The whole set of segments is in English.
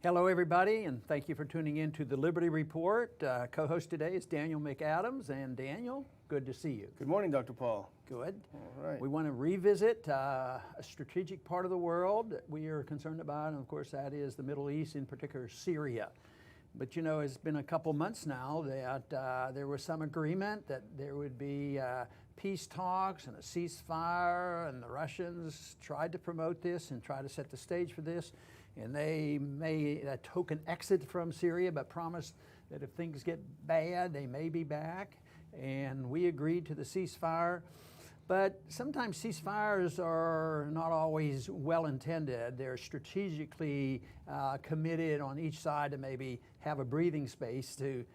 Hello, everybody, and thank you for tuning in to the Liberty Report. Co-host today is Daniel McAdams, and Daniel, good to see you. Good morning, Dr. Paul. Good. All right. We want to revisit a strategic part of the world that we are concerned about, and of course that is the Middle East, in particular Syria. But you know, it's been a couple months now that there was some agreement that there would be peace talks and a ceasefire, and the Russians tried to promote this and try to set the stage for this. And they made a token exit from Syria, but promised that if things get bad, they may be back. And we agreed to the ceasefire. But sometimes ceasefires are not always well intended. They're strategically committed on each side to maybe have a breathing space to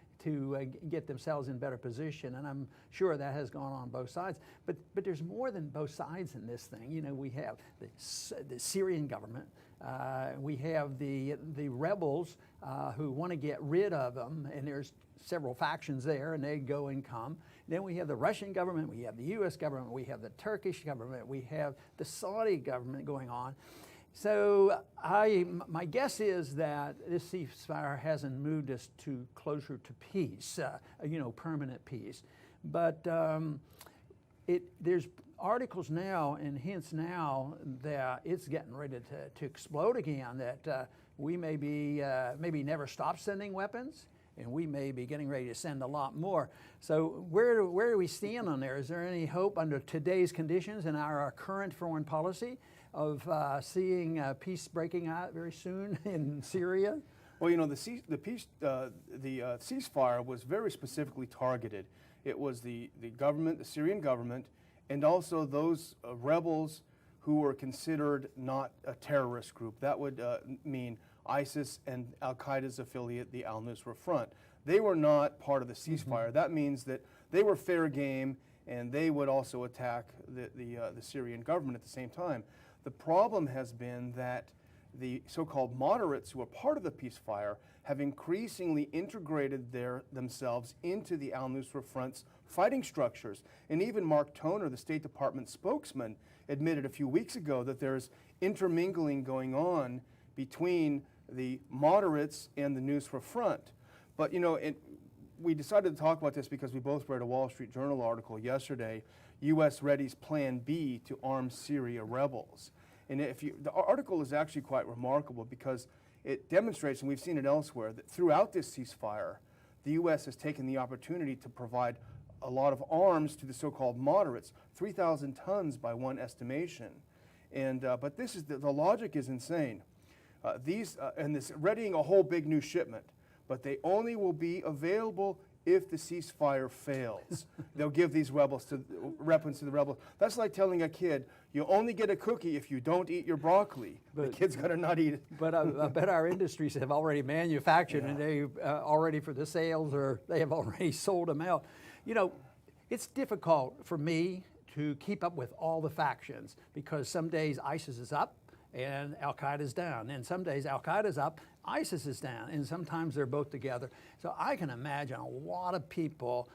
get themselves in better position, and I'm sure that has gone on both sides. But there's more than both sides in this thing. You know, we have the Syrian government, we have the rebels who want to get rid of them, and there's several factions there, and they go and come. Then we have the Russian government, we have the U.S. government, we have the Turkish government, we have the Saudi government going on. So my guess is that this ceasefire hasn't moved us to closer to peace, permanent peace. But there's articles now and hints now that it's getting ready to explode again, that we may be maybe never stop sending weapons, and we may be getting ready to send a lot more. So where do we stand on there? Is there any hope under today's conditions and our current foreign policy of seeing peace breaking out very soon in Syria? Well, you know, the ceasefire was very specifically targeted. It was the government, the Syrian government, and also those rebels who were considered not a terrorist group. That would mean ISIS and Al-Qaeda's affiliate, the Al-Nusra Front. They were not part of the ceasefire. That means that they were fair game, and they would also attack the Syrian government at the same time. The problem has been that the so-called moderates who are part of the ceasefire have increasingly integrated themselves into the Al-Nusra Front's fighting structures. And even Mark Toner, the State Department spokesman, admitted a few weeks ago that there's intermingling going on between the moderates and the Nusra Front. But you know, we decided to talk about this because we both read a Wall Street Journal article yesterday, U.S. readies Plan B to arm Syria rebels. And the article is actually quite remarkable because it demonstrates, and we've seen it elsewhere, that throughout this ceasefire, the U.S. has taken the opportunity to provide a lot of arms to the so-called moderates, 3,000 tons by one estimation. And but this is the logic is insane. And this readying a whole big new shipment, but they only will be available if the ceasefire fails. They'll give these weapons to the rebels. That's like telling a kid, you only get a cookie if you don't eat your broccoli. The kid's got to not eat it. But I bet our industries have already manufactured, and they already for the sales, or they have already sold them out. You know, it's difficult for me to keep up with all the factions, because some days ISIS is up and Al-Qaeda's down, and some days Al-Qaeda's up, ISIS is down, and sometimes they're both together. So I can imagine a lot of people,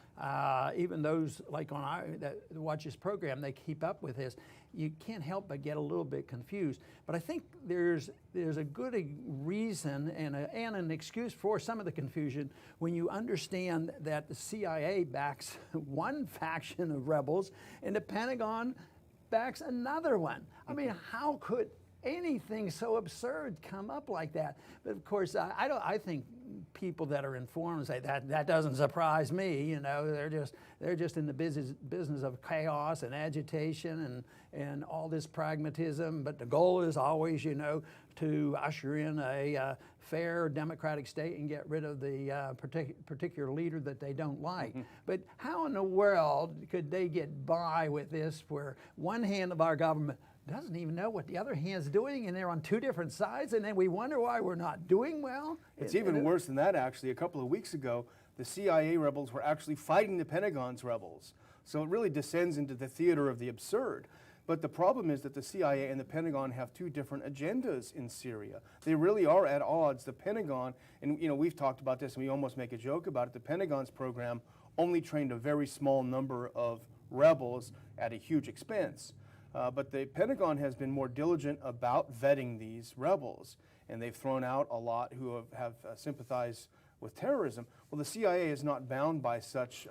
even those like that watch this program, they keep up with this. You can't help but get a little bit confused. But I think there's a good reason and an excuse for some of the confusion when you understand that the CIA backs one faction of rebels and the Pentagon backs another one. I mean, how could anything so absurd come up like that? But of course, I think people that are informed say that doesn't surprise me. You know, they're just in the business of chaos and agitation and all this pragmatism. But the goal is always, you know, to usher in a fair democratic state and get rid of the particular leader that they don't like. But how in the world could they get by with this, where one hand of our government doesn't even know what the other hand's doing, and they're on two different sides, and then we wonder why we're not doing well? It's even worse than that, actually. A couple of weeks ago, the CIA rebels were actually fighting the Pentagon's rebels. So it really descends into the theater of the absurd. But the problem is that the CIA and the Pentagon have two different agendas in Syria. They really are at odds. The Pentagon, and you know, we've talked about this and we almost make a joke about it, the Pentagon's program only trained a very small number of rebels at a huge expense. But the Pentagon has been more diligent about vetting these rebels. and they've thrown out a lot who have sympathized with terrorism. Well, the CIA is not bound by such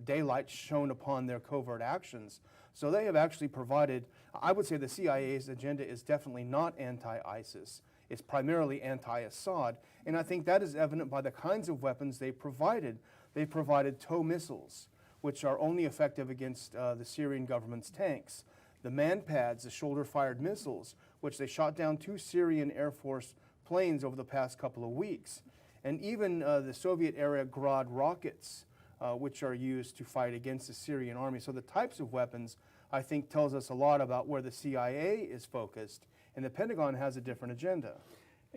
daylight shown upon their covert actions. So they have actually provided, I would say the CIA's agenda is definitely not anti-ISIS. It's primarily anti-Assad, and I think that is evident by the kinds of weapons they provided. They provided tow missiles, which are only effective against the Syrian government's tanks. The man-pads, the shoulder-fired missiles, which they shot down 2 Syrian Air Force planes over the past couple of weeks. And even the Soviet-era Grad rockets, which are used to fight against the Syrian army. So the types of weapons, I think, tells us a lot about where the CIA is focused, and the Pentagon has a different agenda.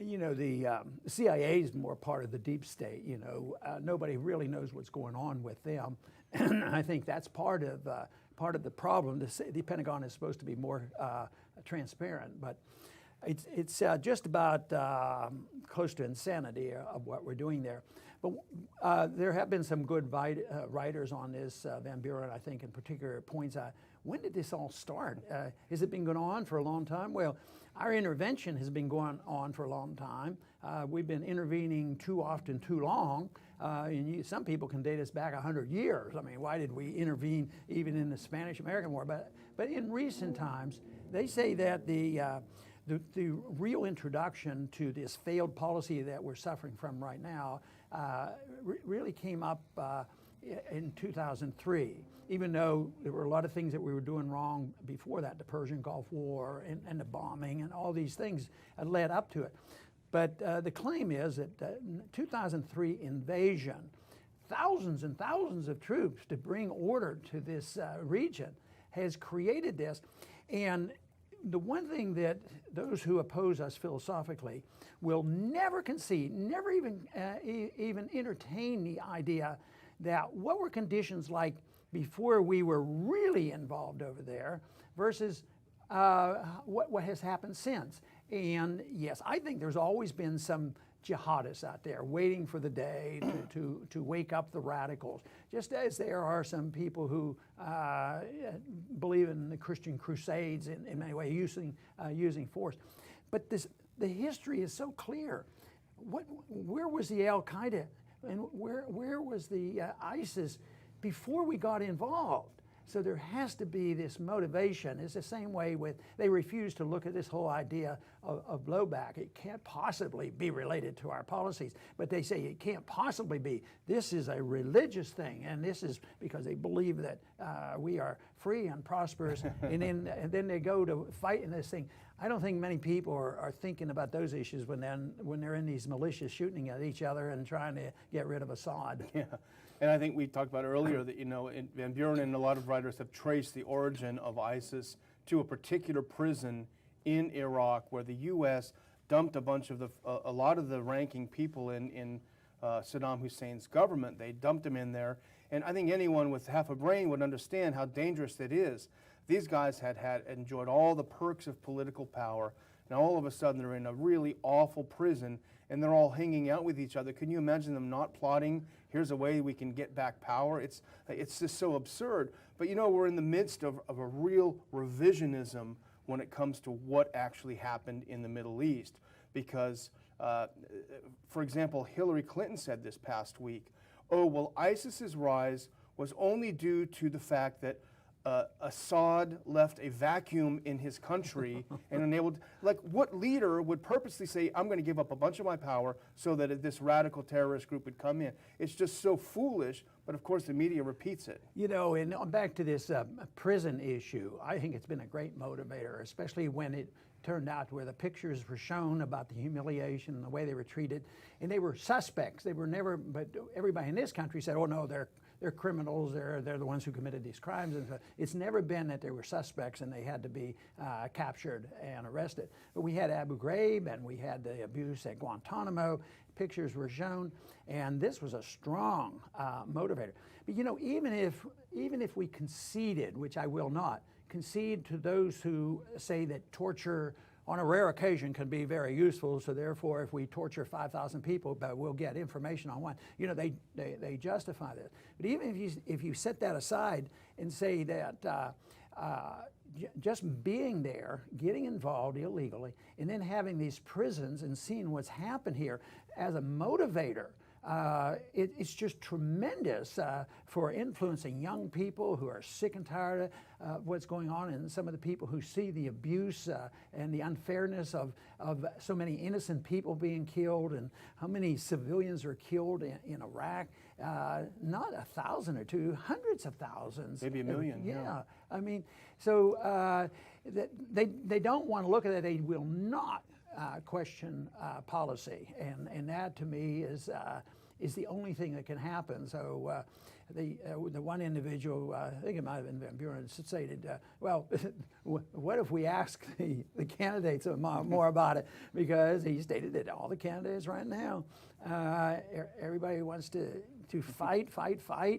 You know, the CIA is more part of the deep state. You know, nobody really knows what's going on with them, and I think that's part of the problem. The Pentagon is supposed to be more transparent, but it's just about close to insanity of what we're doing there. But there have been some good writers on this. Van Buren, I think, in particular, points out, when did this all start? Has it been going on for a long time? Well, our intervention has been going on for a long time. We've been intervening too often, too long. And some people can date us back 100 years. I mean, why did we intervene even in the Spanish-American War? But in recent times, they say that the real introduction to this failed policy that we're suffering from right now really came up in 2003, even though there were a lot of things that we were doing wrong before that, the Persian Gulf War and the bombing and all these things led up to it. But the claim is that 2003 invasion, thousands and thousands of troops to bring order to this region has created this. And the one thing that those who oppose us philosophically will never concede, never even entertain the idea that what were conditions like before we were really involved over there versus what has happened since. And yes, I think there's always been some jihadists out there waiting for the day to wake up the radicals, just as there are some people who believe in the Christian Crusades in many ways, using force. But the history is so clear. Where was the Al-Qaeda and where was the ISIS before we got involved? So there has to be this motivation. It's the same way they refuse to look at this whole idea of blowback. It can't possibly be related to our policies, but they say it can't possibly be. This is a religious thing, and this is because they believe that we are free and prosperous, and then they go to fight in this thing. I don't think many people are thinking about those issues when they're in these militias shooting at each other and trying to get rid of Assad. Yeah. And I think we talked about earlier that, Van Buren and a lot of writers have traced the origin of ISIS to a particular prison in Iraq where the U.S. dumped a lot of the ranking people in Saddam Hussein's government. They dumped them in there. And I think anyone with half a brain would understand how dangerous it is. These guys had enjoyed all the perks of political power. Now all of a sudden they're in a really awful prison and they're all hanging out with each other. Can you imagine them not plotting, here's a way we can get back power? It's just so absurd. But we're in the midst of a real revisionism when it comes to what actually happened in the Middle East. Because, for example, Hillary Clinton said this past week, ISIS's rise was only due to the fact that Assad left a vacuum in his country and enabled, what leader would purposely say, I'm going to give up a bunch of my power so that this radical terrorist group would come in? It's just so foolish, but of course the media repeats it. And back to this prison issue, I think it's been a great motivator, especially when it turned out where the pictures were shown about the humiliation and the way they were treated. And they were suspects. They were never, but everybody in this country said, oh no, they're criminals, they're the ones who committed these crimes. And so it's never been that they were suspects and they had to be captured and arrested. But we had Abu Ghraib and we had the abuse at Guantanamo. Pictures were shown, and this was a strong motivator. But even if we conceded, which I will not, concede to those who say that torture on a rare occasion can be very useful, so therefore if we torture 5,000 people, but we'll get information on one, they justify this. But even if you set that aside and say that just being there, getting involved illegally, and then having these prisons and seeing what's happened here as a motivator. It's just tremendous for influencing young people who are sick and tired of what's going on, and some of the people who see the abuse and the unfairness of so many innocent people being killed, and how many civilians are killed in Iraq. Not 1,000 or 2, hundreds of thousands. Maybe 1 million. Yeah. I mean, so they don't want to look at it. They will not question policy, and that to me is the only thing that can happen. So the one individual, I think it might have been Van Buren, stated, well, what if we ask the candidates more about it? Because he stated that all the candidates right now, everybody wants to fight,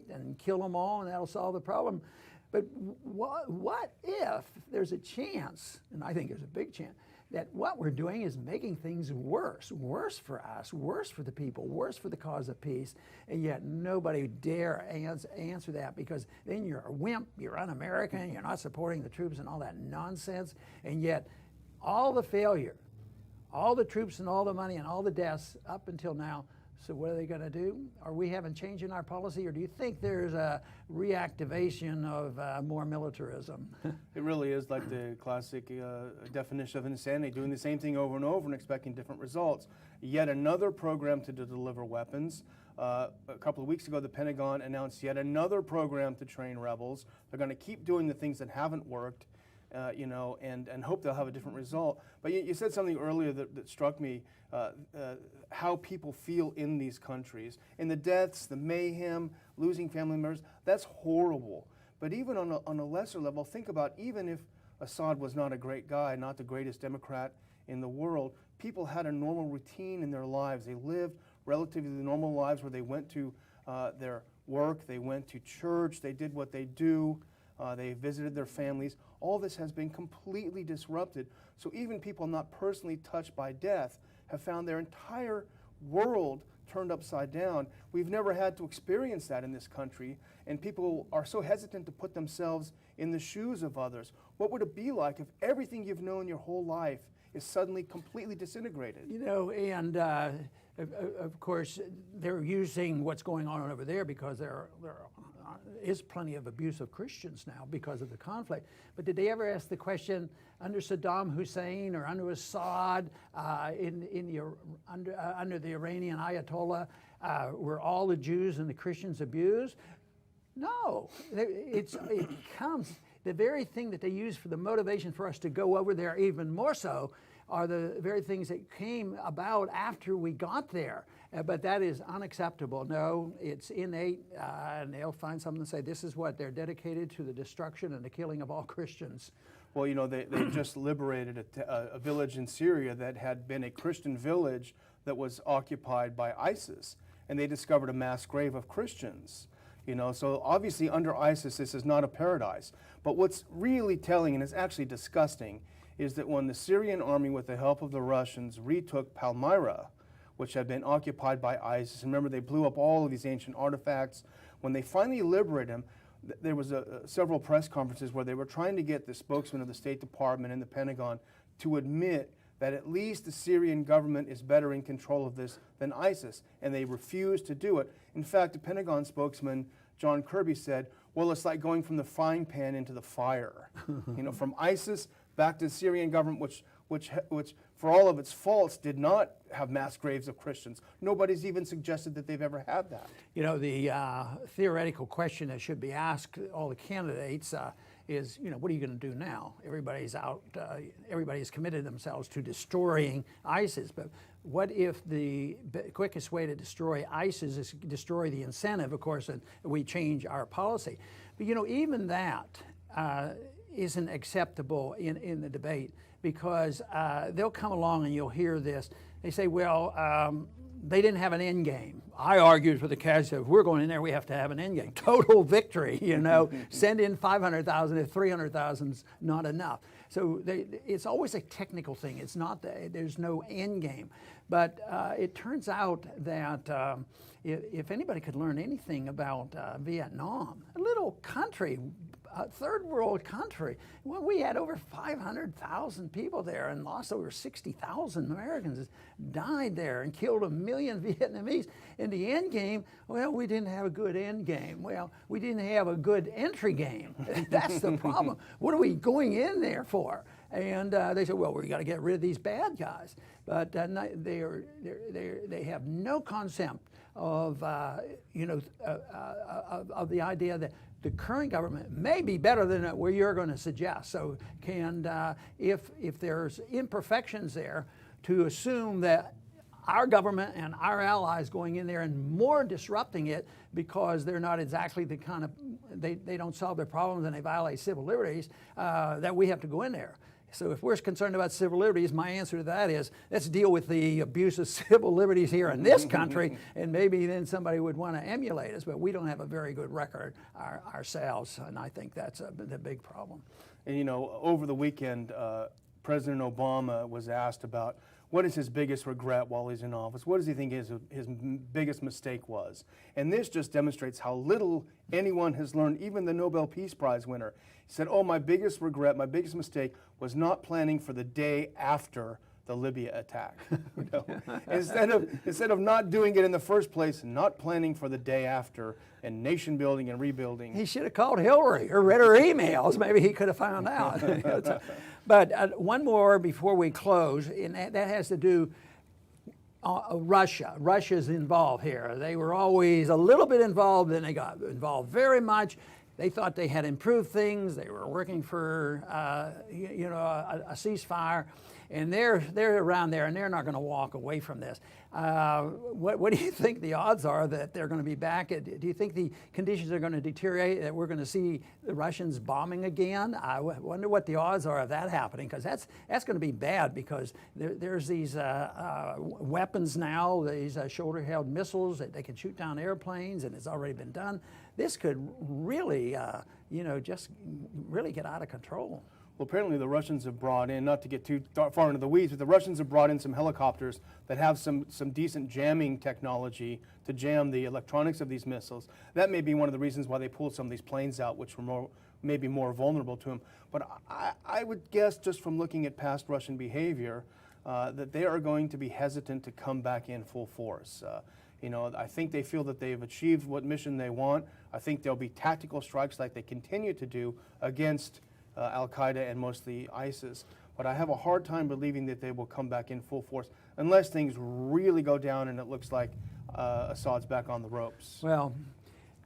and kill them all, and that'll solve the problem. But what if there's a chance, and I think there's a big chance, that what we're doing is making things worse for us, worse for the people, worse for the cause of peace, and yet nobody dare answer that, because then you're a wimp, you're un-American, you're not supporting the troops and all that nonsense, and yet all the failure, all the troops and all the money and all the deaths up until now. So what are they going to do? Are we having change in our policy, or do you think there's a reactivation of more militarism? It really is like the classic definition of insanity, doing the same thing over and over and expecting different results. Yet another program to deliver weapons. A couple of weeks ago, the Pentagon announced yet another program to train rebels. They're going to keep doing the things that haven't worked, and hope they'll have a different result. But you said something earlier that struck me, how people feel in these countries. And the deaths, the mayhem, losing family members, that's horrible. But even on a lesser level, think about, even if Assad was not a great guy, not the greatest Democrat in the world, people had a normal routine in their lives. They lived relatively normal lives where they went to their work, they went to church, they did what they do, they visited their families. All this has been completely disrupted. So even people not personally touched by death have found their entire world turned upside down. We've never had to experience that in this country, and people are so hesitant to put themselves in the shoes of others. What would it be like if everything you've known your whole life is suddenly completely disintegrated? You know, and of course, they're using what's going on over there because there is plenty of abuse of Christians now because of the conflict. But did they ever ask the question, under Saddam Hussein or under Assad, under the Iranian Ayatollah, were all the Jews and the Christians abused? No. It comes, the very thing that they use for the motivation for us to go over there even more so are the very things that came about after we got there. But that is unacceptable. No, it's innate, and they'll find something to say, this is what they're dedicated to, the destruction and the killing of all Christians. Well, you know, they just liberated a village in Syria that had been a Christian village that was occupied by ISIS, and they discovered a mass grave of Christians. You know, so obviously under ISIS, this is not a paradise. But what's really telling, and it's actually disgusting, is that when the Syrian army, with the help of the Russians, retook Palmyra, which had been occupied by ISIS, and remember, they blew up all of these ancient artifacts. When they finally liberated them, there was several press conferences where they were trying to get the spokesman of the State Department and the Pentagon to admit that at least the Syrian government is better in control of this than ISIS, and they refused to do it. In fact, the Pentagon spokesman, John Kirby, said, well, it's like going from the frying pan into the fire. You know, from ISIS back to the Syrian government, which for all of its faults, did not have mass graves of Christians. Nobody's even suggested that they've ever had that. You know, the theoretical question that should be asked all the candidates is, you know, what are you going to do now? Everybody's out, everybody's committed themselves to destroying ISIS, but what if the quickest way to destroy ISIS is destroy the incentive, of course, and we change our policy? But, you know, even that isn't acceptable in the debate, because they'll come along and you'll hear this. They say, well, they didn't have an end game. I argued for the casualty. If we're going in there, we have to have an end game. Total victory, you know. Send in 500,000 if 300,000 is not enough. So it's always a technical thing. It's not there's no end game. But it turns out that if anybody could learn anything about Vietnam, a little country, a third world country, well, we had over 500,000 people there and lost over 60,000 Americans died there and killed 1 million Vietnamese. In the end game, well, we didn't have a good end game. Well, we didn't have a good entry game. That's the problem. What are we going in there for? And they said, well, we got to get rid of these bad guys. But they have no concept of, of the idea that the current government may be better than what you're going to suggest. So if there's imperfections there, to assume that our government and our allies going in there and more disrupting it because they're not exactly the kind of, they don't solve their problems and they violate civil liberties, that we have to go in there. So if we're concerned about civil liberties, my answer to that is, let's deal with the abuse of civil liberties here in this country, and maybe then somebody would want to emulate us, but we don't have a very good record ourselves, and I think that's the big problem. And you know, over the weekend, President Obama was asked about what is his biggest regret while he's in office? What does he think his biggest mistake was? And this just demonstrates how little anyone has learned, even the Nobel Peace Prize winner. He said, oh, my biggest regret, my biggest mistake was not planning for the day after the Libya attack. You know? instead of not doing it in the first place, not planning for the day after, and nation building and rebuilding. He should have called Hillary or read her emails. Maybe he could have found out. But one more before we close, and that has to do Russia. Russia's involved here. They were always a little bit involved, then they got involved very much. They thought they had improved things. They were working for a ceasefire. And they're around there, and they're not going to walk away from this. What do you think the odds are that they're going to be back? Do you think the conditions are going to deteriorate, that we're going to see the Russians bombing again? I wonder what the odds are of that happening, because that's going to be bad, because there's these weapons now, these shoulder-held missiles that they can shoot down airplanes, and it's already been done. This could really, just really get out of control. Well, apparently the Russians have brought in, not to get too far into the weeds, but the Russians have brought in some helicopters that have some decent jamming technology to jam the electronics of these missiles. That may be one of the reasons why they pulled some of these planes out, which were maybe more vulnerable to them. But I would guess, just from looking at past Russian behavior, that they are going to be hesitant to come back in full force. I think they feel that they've achieved what mission they want. I think there'll be tactical strikes like they continue to do against Al-Qaeda and mostly ISIS. But I have a hard time believing that they will come back in full force unless things really go down and it looks like Assad's back on the ropes. Well,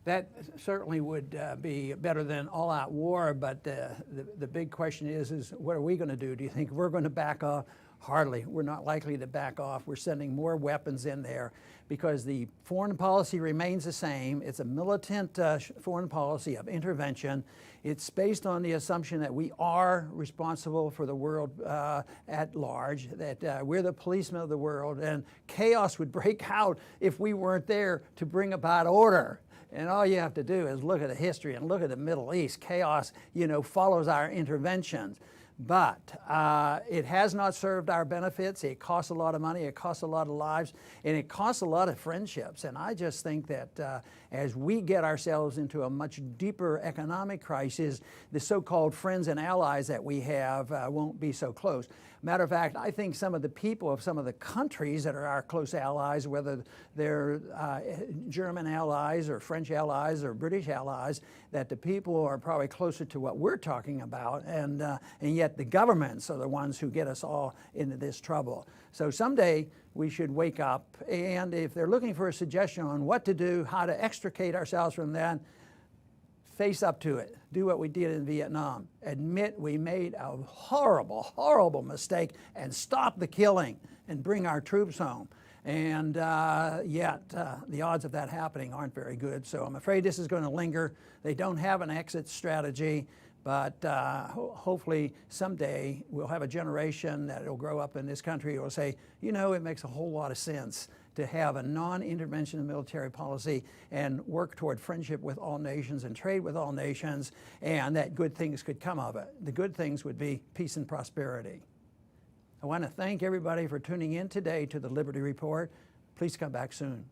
that certainly would be better than all-out war, but the big question is what are we going to do? Do you think we're going to back off? Hardly. We're not likely to back off. We're sending more weapons in there because the foreign policy remains the same. It's a militant foreign policy of intervention. It's based on the assumption that we are responsible for the world at large, that we're the policemen of the world, and chaos would break out if we weren't there to bring about order. And all you have to do is look at the history and look at the Middle East. Chaos, follows our interventions. But it has not served our benefits. It costs a lot of money, it costs a lot of lives, and it costs a lot of friendships. And I just think that as we get ourselves into a much deeper economic crisis, the so-called friends and allies that we have won't be so close. Matter of fact, I think some of the people of some of the countries that are our close allies, whether they're German allies or French allies or British allies, that the people are probably closer to what we're talking about, and yet the governments are the ones who get us all into this trouble. So someday we should wake up, and if they're looking for a suggestion on what to do, how to extricate ourselves from that, face up to it. Do what we did in Vietnam. Admit we made a horrible, horrible mistake and stop the killing and bring our troops home. And yet the odds of that happening aren't very good. So I'm afraid this is going to linger. They don't have an exit strategy, but hopefully someday we'll have a generation that will grow up in this country who will say, it makes a whole lot of sense to have a non-intervention military policy and work toward friendship with all nations and trade with all nations, and that good things could come of it. The good things would be peace and prosperity. I want to thank everybody for tuning in today to the Liberty Report. Please come back soon.